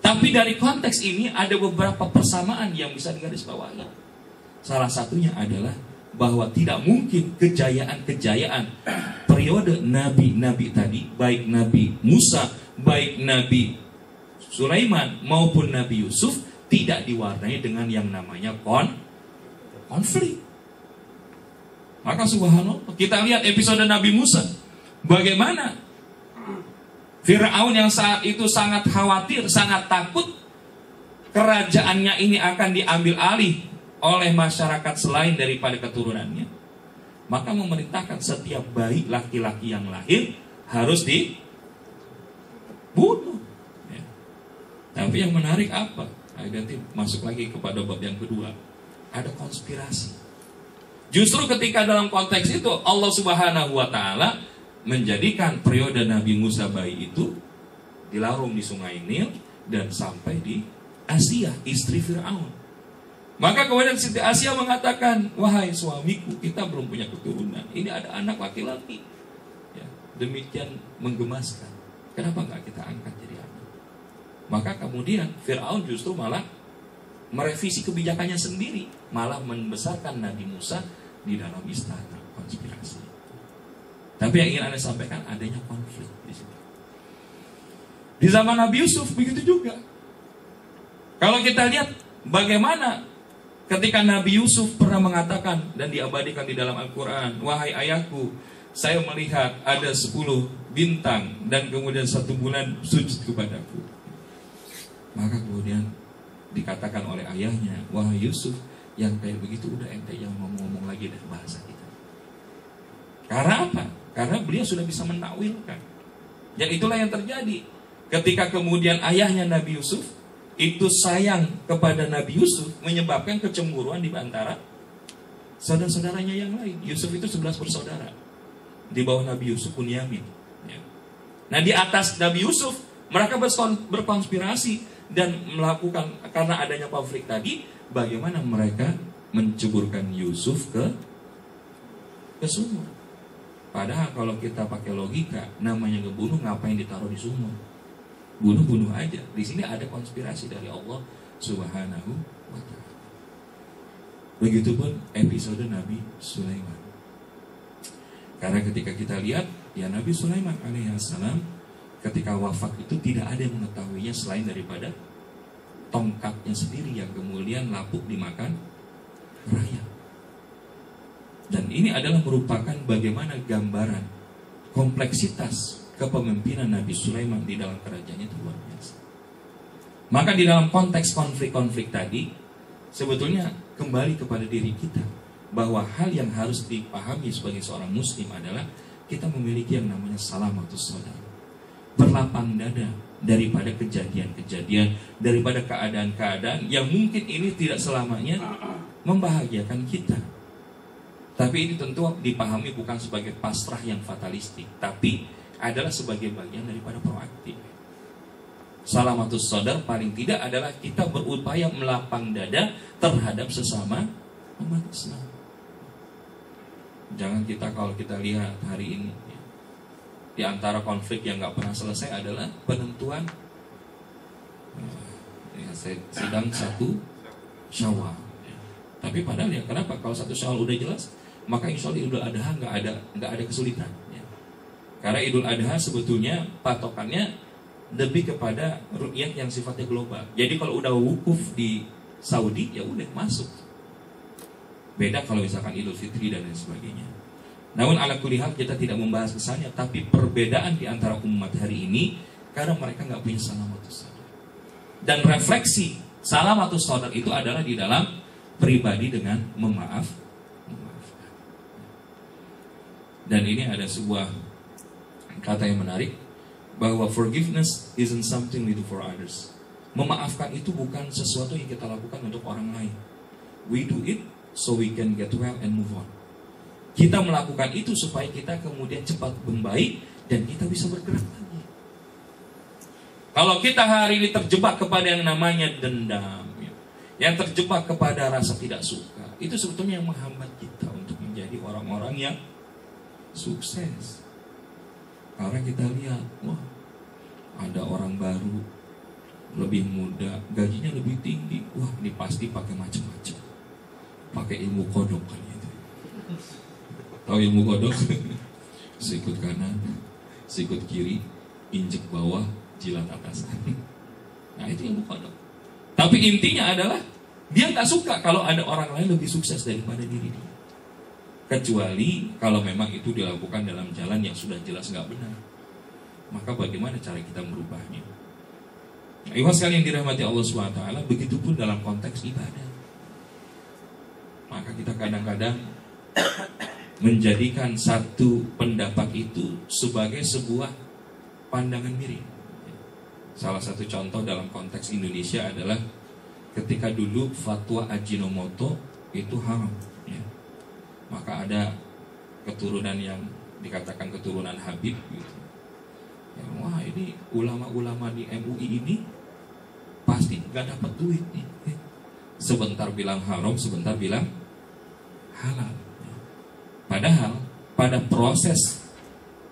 S3: Tapi dari konteks ini ada beberapa persamaan yang bisa digarisbawahi. Salah satunya adalah bahwa tidak mungkin kejayaan-kejayaan periode nabi-nabi tadi, baik Nabi Musa, baik Nabi Sulaiman maupun Nabi Yusuf, tidak diwarnai dengan yang namanya konflik. Maka subhanallah, kita lihat episode Nabi Musa, bagaimana Fir'aun yang saat itu sangat khawatir, sangat takut kerajaannya ini akan diambil alih oleh masyarakat selain daripada keturunannya, maka memerintahkan setiap bayi laki-laki yang lahir harus dibunuh. Ya. Tapi yang menarik apa? Nah, nanti masuk lagi kepada bab yang kedua. Ada konspirasi. Justru ketika dalam konteks itu Allah Subhanahu wa Ta'ala menjadikan periode Nabi Musa bayi itu dilarung di Sungai Nil dan sampai di Asia, istri Fir'aun. Maka kemudian Siti Asia mengatakan, wahai suamiku, kita belum punya keturunan. Ini ada anak laki-laki. Ya, demikian menggemaskan. Kenapa nggak kita angkat jadi anak? Maka kemudian Fir'aun justru malah merevisi kebijakannya sendiri, malah membesarkan Nabi Musa di dalam istana. Konspirasi. Tapi yang ingin Anda sampaikan, adanya konflik di situ. Di zaman Nabi Yusuf begitu juga. Kalau kita lihat bagaimana ketika Nabi Yusuf pernah mengatakan dan diabadikan di dalam Al-Quran, wahai ayahku, saya melihat ada 10 bintang dan kemudian 1 bulan sujud kepadaku. Maka kemudian dikatakan oleh ayahnya, wahai Yusuf, yang kayak begitu udah ente yang ngomong-ngomong lagi dari bahasa kita. Karena apa? Karena beliau sudah bisa menakwilkan. Dan itulah yang terjadi ketika kemudian ayahnya Nabi Yusuf itu sayang kepada Nabi Yusuf, menyebabkan kecemburuan di antara saudara-saudaranya yang lain. Yusuf itu 11 bersaudara. Di bawah Nabi Yusuf Bunyamin. Ya. Nah, di atas Nabi Yusuf mereka berkonspirasi dan melakukan, karena adanya konflik tadi, bagaimana mereka menceburkan Yusuf ke sumur. Padahal kalau kita pakai logika, namanya ngebunuh ngapain ditaruh di sumur? Bunuh-bunuh aja. Di sini ada konspirasi dari Allah Subhanahu wa Ta'ala. Begitupun episode Nabi Sulaiman. Karena ketika kita lihat, ya Nabi Sulaiman alaihissalam ketika wafat itu tidak ada yang mengetahuinya selain daripada tongkatnya sendiri yang kemudian lapuk dimakan rayap. Dan ini adalah merupakan bagaimana gambaran kompleksitas kepemimpinan Nabi Sulaiman di dalam kerajaannya itu luar biasa. Maka di dalam konteks konflik-konflik tadi, sebetulnya kembali kepada diri kita, bahwa hal yang harus dipahami sebagai seorang muslim adalah kita memiliki yang namanya salamatus sadar, berlapang dada daripada kejadian-kejadian, daripada keadaan-keadaan yang mungkin ini tidak selamanya membahagiakan kita. Tapi ini tentu dipahami bukan sebagai pasrah yang fatalistik, tapi adalah sebagai bagian daripada proaktif. Salamatus sadar paling tidak adalah kita berupaya melapang dada terhadap sesama umat Islam. Jangan kita, kalau kita lihat hari ini, di antara konflik yang gak pernah selesai adalah penentuan sidang satu Syawal. Tapi padahal ya kenapa? Kalau 1 Syawal udah jelas, maka insya Allah Idul Adha nggak ada kesulitan. Ya. Karena Idul Adha sebetulnya patokannya lebih kepada ru'yat yang sifatnya global. Jadi kalau udah wukuf di Saudi, ya udah masuk. Beda kalau misalkan Idul Fitri dan lain sebagainya. Namun ala kulli hal kita tidak membahas kesannya, tapi perbedaan di antara umat hari ini karena mereka nggak punya salamatus sadar. Dan refleksi salamatus sadar itu adalah di dalam pribadi dengan memaafkan. Dan ini ada sebuah kata yang menarik, bahwa forgiveness isn't something we do for others. Memaafkan itu bukan sesuatu yang kita lakukan untuk orang lain. We do it so we can get well and move on. Kita melakukan itu supaya kita kemudian cepat membaik dan kita bisa bergerak lagi. Kalau kita hari ini terjebak kepada yang namanya dendam, yang terjebak kepada rasa tidak suka, itu sebetulnya yang menghambat kita untuk menjadi orang-orang yang sukses. Karena kita lihat, wah, ada orang baru, lebih muda, gajinya lebih tinggi, wah, ini pasti pakai macam-macam, pakai ilmu kodok kan itu. Tahu ilmu kodok? Sikut kanan, sikut kiri, injek bawah, jilat atas. Nah itu ilmu kodok. Tapi intinya adalah dia nggak suka kalau ada orang lain lebih sukses daripada diri dia. Kecuali kalau memang itu dilakukan dalam jalan yang sudah jelas nggak benar. Maka bagaimana cara kita merubahnya? Nah, ikhwan sekalian yang dirahmati Allah SWT, begitupun dalam konteks ibadah. Maka kita kadang-kadang menjadikan satu pendapat itu sebagai sebuah pandangan miring. Salah satu contoh dalam konteks Indonesia adalah ketika dulu fatwa Ajinomoto itu haram, ya. Maka ada keturunan yang dikatakan keturunan Habib gitu. Ya, wah ini ulama-ulama di MUI ini pasti nggak dapat duit nih. Sebentar bilang haram, sebentar bilang halal. Padahal pada proses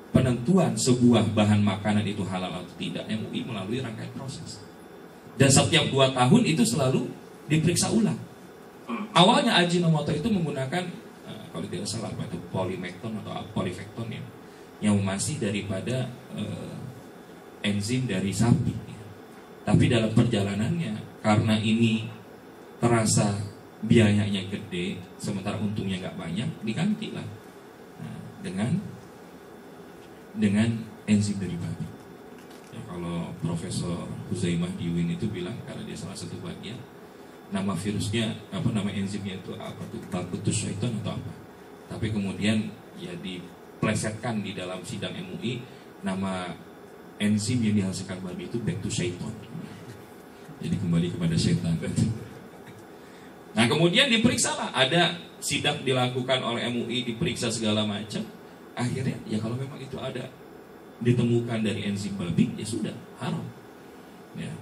S3: penentuan sebuah bahan makanan itu halal atau tidak, MUI melalui rangkaian proses. Dan setiap 2 tahun itu selalu diperiksa ulang. Awalnya Ajinomoto itu menggunakan kalau tidak salah apa itu polymecton atau polyfecton ya, yang masih daripada enzim dari sapi. Tapi dalam perjalanannya karena ini terasa biayanya gede, sementara untungnya nggak banyak, diganti lah dengan enzim dari babi. Ya, kalau Profesor Huzaimah di UIN itu bilang, karena dia salah satu bagian, nama virusnya apa, nama enzimnya itu apa tuh, Bakutus Syaiton atau apa. Tapi kemudian ya diplesetkan di dalam sidang MUI, nama enzim yang dihasilkan babi itu back to Syaiton. Jadi kembali kepada setan. Nah kemudian diperiksalah, ada sidak dilakukan oleh MUI, diperiksa segala macam. Akhirnya ya kalau memang itu ada ditemukan dari enzim babi, ya sudah haram. Ya.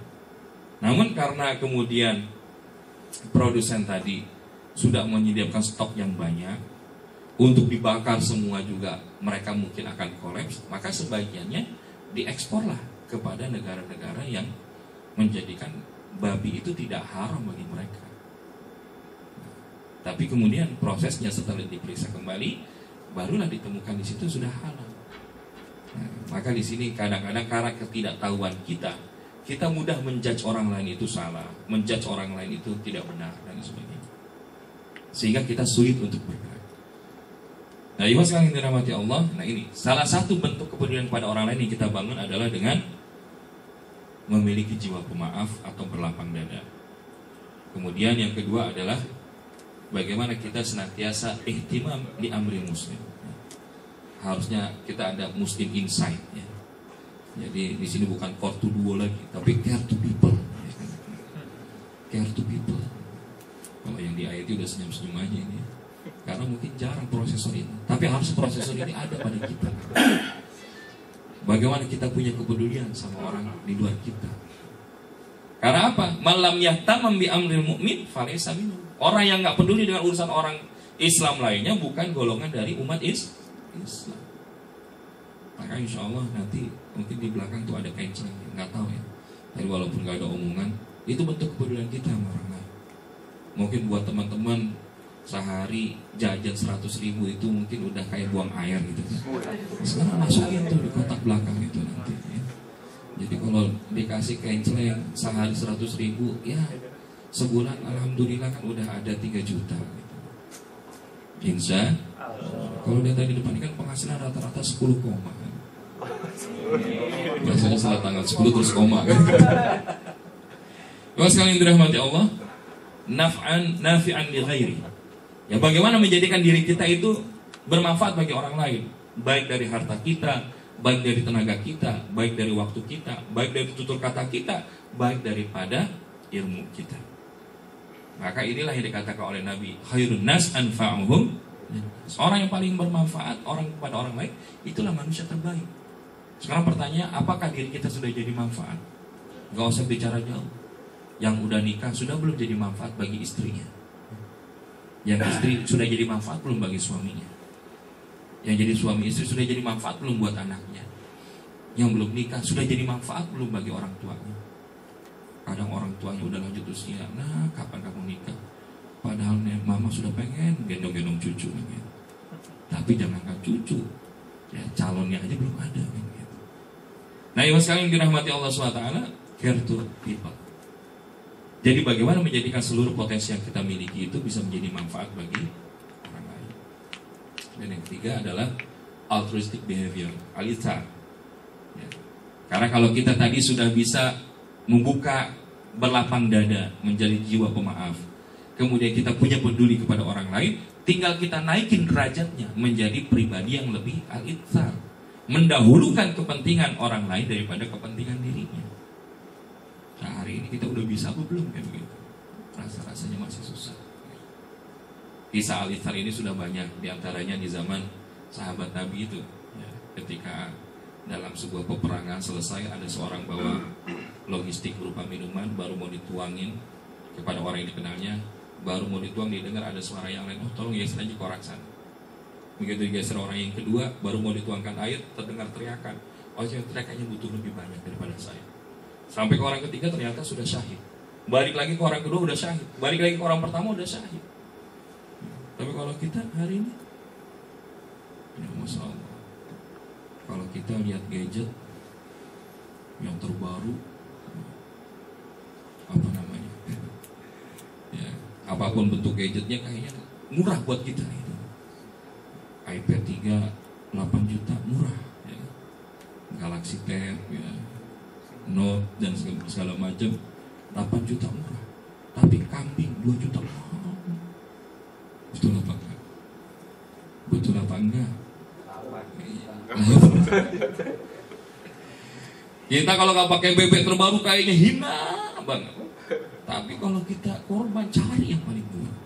S3: Namun karena kemudian produsen tadi sudah menyediakan stok yang banyak, untuk dibakar semua juga mereka mungkin akan kolaps, maka sebagiannya dieksporlah kepada negara-negara yang menjadikan babi itu tidak haram bagi mereka. Tapi kemudian prosesnya setelah diperiksa kembali, barulah ditemukan di situ sudah halal. Nah, maka di sini kadang-kadang karena ketidaktahuan kita mudah menjudge orang lain itu salah, menjudge orang lain itu tidak benar dan sebagainya. Sehingga kita sulit untuk bergerak. Nah, ikhwan sekalian yang dirahmati Allah, nah ini salah satu bentuk kepedulian pada orang lain yang kita bangun adalah dengan memiliki jiwa pemaaf atau berlapang dada. Kemudian yang kedua adalah bagaimana kita senantiasa ihtimam di amri muslim. Harusnya kita ada muslim insight ya. Jadi di sini bukan core to duo lagi, tapi care to people. Care to people. Kalau yang di ayat itu udah senyum-senyum aja ini. Karena mungkin jarang prosesor ini. Tapi harus prosesor ini ada pada kita. Bagaimana kita punya kepedulian sama orang di luar kita. Karena apa? Malam yahtamam bi amril mu'min falaysa minhum. Orang yang nggak peduli dengan urusan orang Islam lainnya bukan golongan dari umat Islam. Maka insya Allah nanti mungkin di belakang tuh ada kencang, nggak tahu ya. Tapi walaupun nggak ada omongan, itu bentuk kepedulian kita sama orang lain. Mungkin buat teman-teman sehari jajan 100.000 itu mungkin udah kayak buang air gitu. Sekarang masukin tuh di kotak belakang itu nanti ya. Jadi kalau dikasih kenceleng sehari 100.000 ya sebulan alhamdulillah kan udah ada 3 juta gitu. Insya kalau dia tadi depan kan penghasilan rata-rata 10 koma kan. Biasanya setelah tanggal 10 terus koma kan. Kalau sekalian dirahmati Allah, nafi'an li ghairi. Ya bagaimana menjadikan diri kita itu bermanfaat bagi orang lain, baik dari harta kita, baik dari tenaga kita, baik dari waktu kita, baik dari tutur kata kita, baik daripada ilmu kita. Maka inilah yang dikatakan oleh Nabi, khairun nas anfa'uhum. Orang yang paling bermanfaat orang kepada orang lain, itulah manusia terbaik. Sekarang pertanyaan, apakah diri kita sudah jadi manfaat? Gak usah bicara jauh. Yang udah nikah sudah belum jadi manfaat bagi istrinya? Yang istri sudah jadi manfaat belum bagi suaminya? Yang jadi suami istri sudah jadi manfaat belum buat anaknya? Yang belum nikah sudah jadi manfaat belum bagi orang tuanya? Kadang orang tuanya udah lanjut usia, nah kapan kamu nikah? Padahal mama sudah pengen gendong-gendong cucu gitu. Tapi jangankan cucu, ya calonnya aja belum ada gitu. Nah ibu sekalian dirahmati Allah SWT, care to people. Jadi bagaimana menjadikan seluruh potensi yang kita miliki itu bisa menjadi manfaat bagi orang lain. Dan yang ketiga adalah altruistic behavior, alita. Ya. Karena kalau kita tadi sudah bisa membuka berlapang dada menjadi jiwa pemaaf, kemudian kita punya peduli kepada orang lain, tinggal kita naikin derajatnya menjadi pribadi yang lebih alita, mendahulukan kepentingan orang lain daripada kepentingan dirinya. Nah hari ini kita udah bisa apa belum kayak begitu? Rasa-rasanya masih susah. Kisah al-ithar ini sudah banyak, diantaranya di zaman sahabat Nabi itu ya, ketika dalam sebuah peperangan selesai, ada seorang bawa logistik berupa minuman, baru mau dituangin kepada orang yang dikenalnya, baru mau dituang didengar ada suara yang lain, oh tolong geser aja ke orang sana. Begitu digeser orang yang kedua, baru mau dituangkan air, terdengar teriakan, oh yang teriakannya butuh lebih banyak daripada saya. Sampai ke orang ketiga ternyata sudah syahid. Balik lagi ke orang kedua udah syahid. Balik lagi ke orang pertama udah syahid. Tapi kalau kita hari ini, ya Masya Allah, kalau kita lihat gadget yang terbaru, apa namanya, ya, apapun bentuk gadgetnya kayaknya murah buat kita itu. iPad 3 8 juta murah ya. Galaxy Tab ya, Note dan segala macam 8 juta murah. Tapi kambing 2 juta mahal. Betul apa enggak? Betul apa enggak? Kita kalau nggak pakai bebek terbaru kayaknya hina banget. Tapi kalau kita korban cari yang paling murah.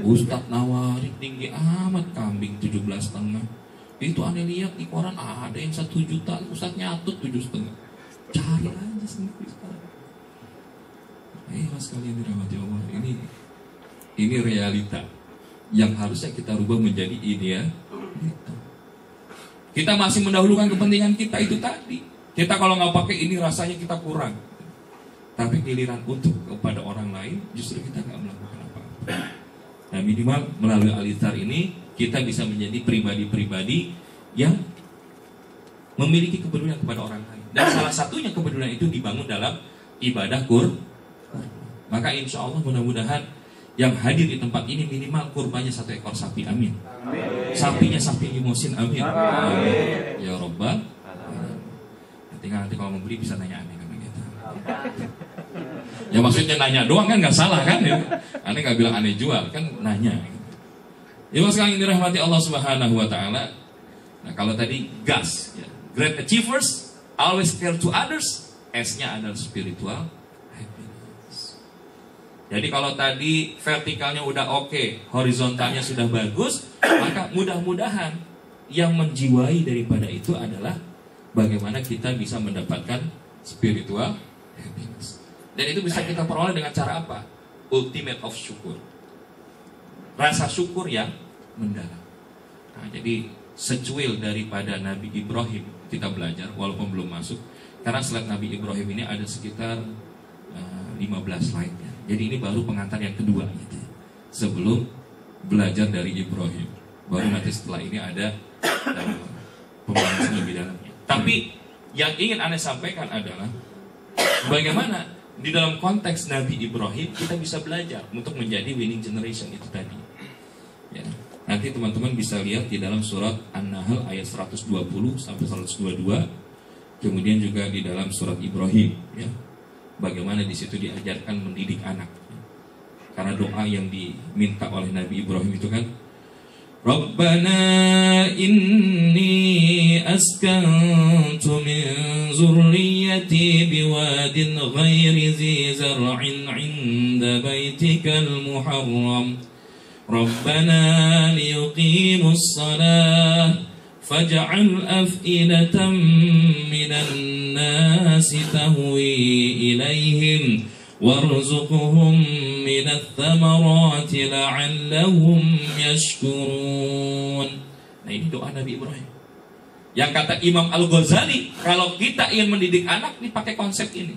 S3: Ustadz nawarin tinggi amat kambing 17,5. Itu aneh lihat di koran ada yang 1 juta, Ustadz nyatut 7,5. Cari aja sendiri sekarang. Mas kalian dirahmati Allah, ini realita yang harusnya kita rubah menjadi ideal. Kita masih mendahulukan kepentingan kita itu tadi. Kita kalau nggak pakai ini rasanya kita kurang. Tapi giliran untuk kepada orang lain justru kita nggak melakukan apa-apa. Nah minimal melalui al-ithar ini kita bisa menjadi pribadi-pribadi yang memiliki kepedulian kepada orang lain. Dan salah satunya kepedulian itu dibangun dalam ibadah Maka insya Allah mudah-mudahan yang hadir di tempat ini minimal kurbannya 1 ekor sapi, amin. Sapinya sapi limusin, amin. Ya Rabbal. Tinggal nanti kalau mau beli bisa nanya aneh kan gitu. Ya maksudnya nanya doang kan nggak salah kan ya. Aneh nggak bilang aneh jual kan nanya. Ya sekarang ini rahmati Allah Subhanahu Wa Taala. Nah kalau tadi gas, ya. Great achievers always care to others. S-nya adalah spiritual happiness. Jadi kalau tadi vertikalnya udah oke, horizontalnya sudah bagus, maka mudah-mudahan yang menjiwai daripada itu adalah bagaimana kita bisa mendapatkan spiritual happiness. Dan itu bisa kita peroleh dengan cara apa? Ultimate of syukur. Rasa syukur yang mendalam. Nah, jadi secuil daripada Nabi Ibrahim kita belajar, walaupun belum masuk. Karena slide Nabi Ibrahim ini ada sekitar 15 slide-nya. Jadi ini baru pengantar yang kedua gitu. Sebelum belajar dari Ibrahim, baru nanti setelah ini ada pembahasan lebih dalamnya. Tapi yang ingin Anda sampaikan adalah bagaimana di dalam konteks Nabi Ibrahim kita bisa belajar untuk menjadi winning generation itu tadi. Ya. Nanti teman-teman bisa lihat di dalam surat An-Nahl ayat 120 sampai 122. Kemudian juga di dalam surat Ibrahim, ya, bagaimana di situ diajarkan mendidik anak. Karena doa yang diminta oleh Nabi Ibrahim itu kan, Rabbana inni askantu min zurriyati biwadin ghairi zi zar'in 'inda baitikal muharram. Rabbana liyuqimus salah فاجعل أفئدة من الناس تهوي إليهم وارزقهم من الثمرات لعلهم يشكرون. Nah ini doa Nabi Ibrahim. Yang kata Imam Al-Ghazali, kalau kita ingin mendidik anak, ini pakai konsep ini.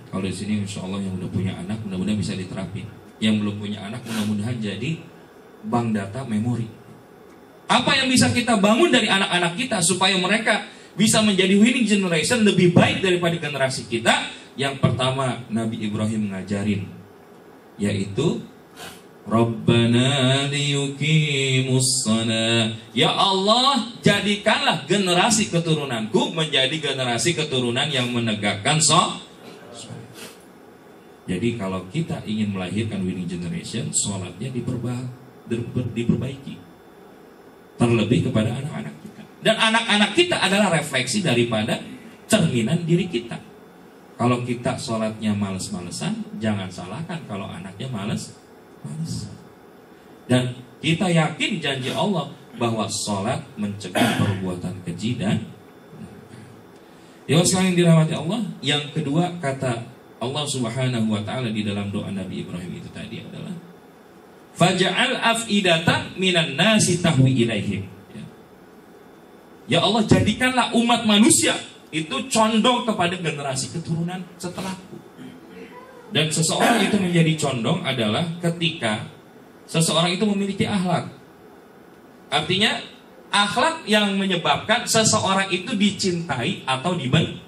S3: Kalau di sini insya Allah yang udah punya anak, mudah-mudahan bisa diterapin. Yang belum punya anak, mudah-mudahan jadi bank data memori. Apa yang bisa kita bangun dari anak-anak kita supaya mereka bisa menjadi winning generation lebih baik daripada generasi kita? Yang pertama Nabi Ibrahim ngajarin, yaitu Rabbana liyuqimus shalah. Ya Allah, jadikanlah generasi keturunanku menjadi generasi keturunan yang menegakkan sholat. Jadi kalau kita ingin melahirkan winning generation, sholatnya diperbaiki. Terlebih kepada anak-anak kita. Dan anak-anak kita adalah refleksi daripada cerminan diri kita. Kalau kita sholatnya males-malesan, jangan salahkan kalau anaknya males. Dan kita yakin janji Allah bahwa sholat mencegah perbuatan keji dan ya sekalian dirahmati Allah. Yang kedua, kata Allah Subhanahu wa ta'ala di dalam doa Nabi Ibrahim itu tadi adalah faj'al af'idatan minan nasi tahwi ilaihim. Ya Allah, jadikanlah umat manusia itu condong kepada generasi keturunan setelahku. Dan seseorang itu menjadi condong adalah ketika seseorang itu memiliki akhlak. Artinya akhlak yang menyebabkan seseorang itu dicintai atau dibenci.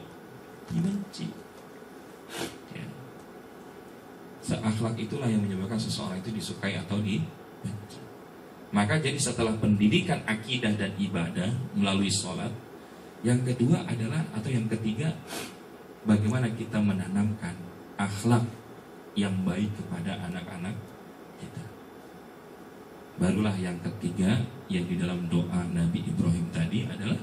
S3: Akhlak itulah yang menyebabkan seseorang itu disukai atau dibenci. Maka jadi setelah pendidikan akidah dan ibadah melalui sholat, yang kedua adalah atau yang ketiga, bagaimana kita menanamkan akhlak yang baik kepada anak-anak kita. Barulah yang ketiga yang di dalam doa Nabi Ibrahim tadi adalah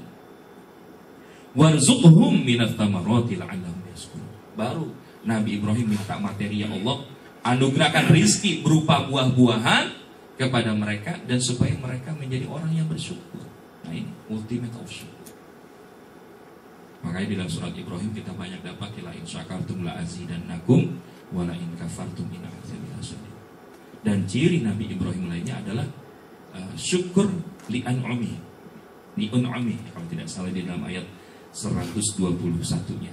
S3: warzuqhum minat tamarati la'allahum yashkurun. Baru Nabi Ibrahim minta materi, ya Allah, anugerahkan rizki berupa buah-buahan kepada mereka dan supaya mereka menjadi orang yang bersyukur. Nah ini ultimate of syukur. Makanya di dalam surat Ibrahim kita banyak dapat la in syakartum la azidannakum wa la in kafartum inna azabi lasyadid. Dan ciri Nabi Ibrahim lainnya adalah syukur li an'umi. Li un'umi kalau tidak salah di dalam ayat 121-nya.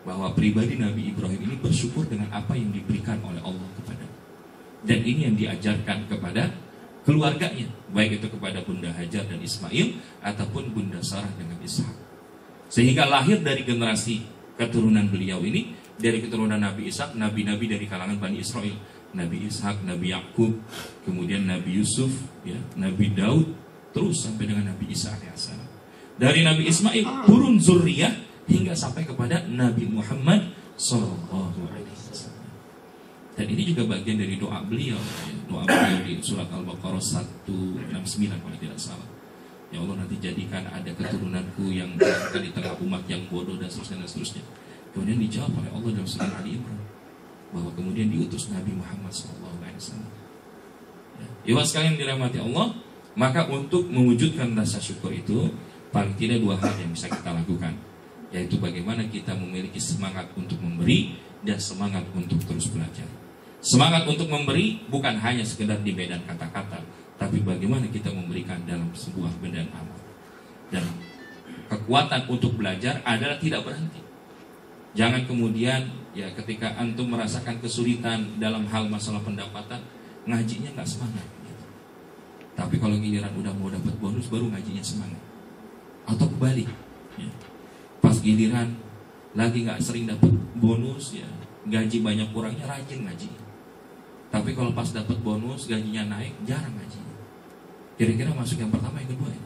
S3: Bahwa pribadi Nabi Ibrahim ini bersyukur dengan apa yang diberikan oleh Allah kepada. Dan ini yang diajarkan kepada keluarganya, baik itu kepada Bunda Hajar dan Ismail ataupun Bunda Sarah dengan Ishak. Sehingga lahir dari generasi keturunan beliau ini, dari keturunan Nabi Ishak, nabi-nabi dari kalangan Bani Israel, Nabi Ishak, Nabi Yakub, kemudian Nabi Yusuf, ya, Nabi Daud, terus sampai dengan Nabi Isa alaihissalam. Dari Nabi Ismail turun zuriyah hingga sampai kepada Nabi Muhammad sallallahu alaihi wasallam. Dan ini juga bagian dari doa beliau, ya, doa beliau di surat Al-Baqarah 169 kalau tidak salah. Ya Allah, nanti jadikan ada keturunanku yang berada di tengah umat yang bodoh dan seterusnya. Kemudian dijawab oleh Allah dalam surat Ali Imran bahwa kemudian diutus Nabi Muhammad sallallahu alaihi wasallam. Ya, sekalian dirahmati Allah, maka untuk mewujudkan rasa syukur itu paling tidak dua hal yang bisa kita lakukan, yaitu bagaimana kita memiliki semangat untuk memberi dan semangat untuk terus belajar. Semangat untuk memberi bukan hanya sekedar di medan kata-kata, tapi bagaimana kita memberikan dalam sebuah medan amal. Dan kekuatan untuk belajar adalah tidak berhenti. Jangan kemudian Ya, ketika antum merasakan kesulitan dalam hal masalah pendapatan, ngajinya nggak semangat. Gitu. Tapi kalau giliran udah mau dapat bonus, baru ngajinya semangat. Atau kebalik. Ya. Pas giliran lagi nggak sering dapat bonus, ya gaji banyak kurangnya, rajin ngaji. Tapi kalau pas dapat bonus, gajinya naik, jarang ngaji. Kira-kira masuk yang pertama, yang kedua ya?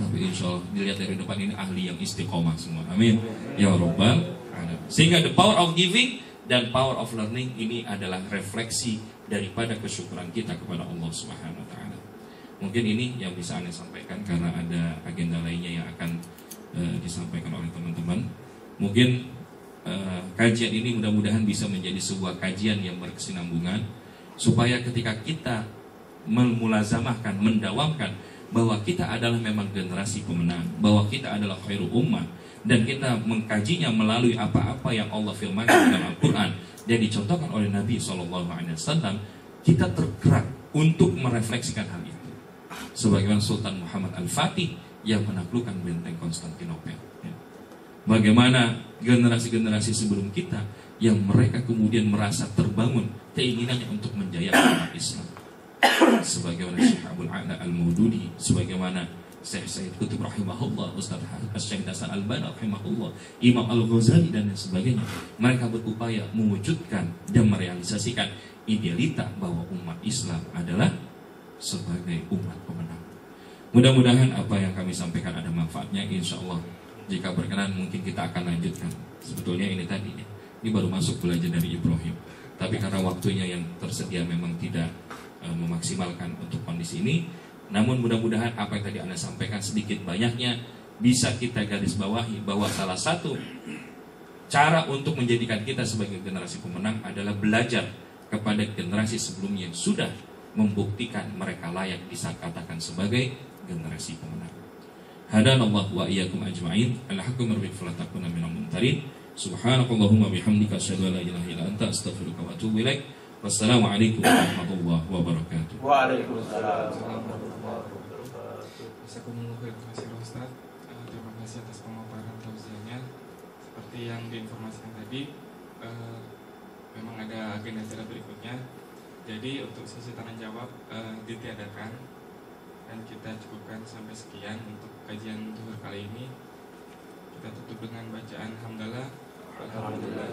S3: Tapi insya Allah dilihat dari depan ini ahli yang istiqomah semua. Amin. Ya Rabbal. Sehingga the power of giving dan power of learning ini adalah refleksi daripada kesyukuran kita kepada Allah Subhanahu wa taala. Mungkin ini yang bisa Anda sampaikan karena ada agenda lainnya yang akan disampaikan oleh teman-teman. Mungkin kajian ini mudah-mudahan bisa menjadi sebuah kajian yang berkesinambungan supaya ketika kita memulazamahkan, mendawamkan bahwa kita adalah memang generasi pemenang, bahwa kita adalah khairul ummah, dan kita mengkajinya melalui apa-apa yang Allah firmankan dalam Al-Quran dan dicontohkan oleh Nabi SAW, kita tergerak untuk merefleksikan hal itu. Sebagaimana Sultan Muhammad Al-Fatih yang menaklukkan benteng Konstantinopel. Ya. Bagaimana generasi-generasi sebelum kita yang mereka kemudian merasa terbangun keinginannya untuk menjayakan umat Islam. Sebagaimana Syekh Abdul A'la Al-Maududi, sebagaimana Syekh Sayyid Qutb rahimahullah, Ustaz Syekh Hasan Al-Banna rahimahullah, Imam Al-Ghazali dan lain sebagainya. Mereka berupaya mewujudkan dan merealisasikan idealita bahwa umat Islam adalah sebagai umat pemenang. Mudah-mudahan apa yang kami sampaikan ada manfaatnya, insya Allah. Jika berkenan mungkin kita akan lanjutkan. Sebetulnya ini tadi, ini baru masuk belajar dari Ibrahim. Tapi karena waktunya yang tersedia memang tidak memaksimalkan untuk kondisi ini. Namun mudah-mudahan apa yang tadi Anda sampaikan sedikit banyaknya bisa kita garis bawahi bahwa salah satu cara untuk menjadikan kita sebagai generasi pemenang adalah belajar kepada generasi sebelumnya yang sudah membuktikan mereka layak disatakan sebagai generasi pemenang. Hadanallahu wa iyyakum ajma'in. Al-haqqu min rabbika fala takuna minal mumtarin. Subhanakallahumma bihamdika asyhadu an la ilaha illa anta astaghfiruka wa atubu ilaik. Wassalamualaikum warahmatullahi wabarakatuh.
S2: Waalaikumsalam warahmatullahi wabarakatuh.
S1: Jazakumullah khairan katsiran Ustaz. Terima kasih atas pemaparan tausiahnya. Seperti yang diinformasikan tadi, memang ada agenda acara berikutnya. Jadi untuk sesi tanya jawab ditiadakan dan kita cukupkan sampai sekian untuk kajian zuhur kali ini. Kita tutup dengan bacaan hamdalah. Alhamdulillah.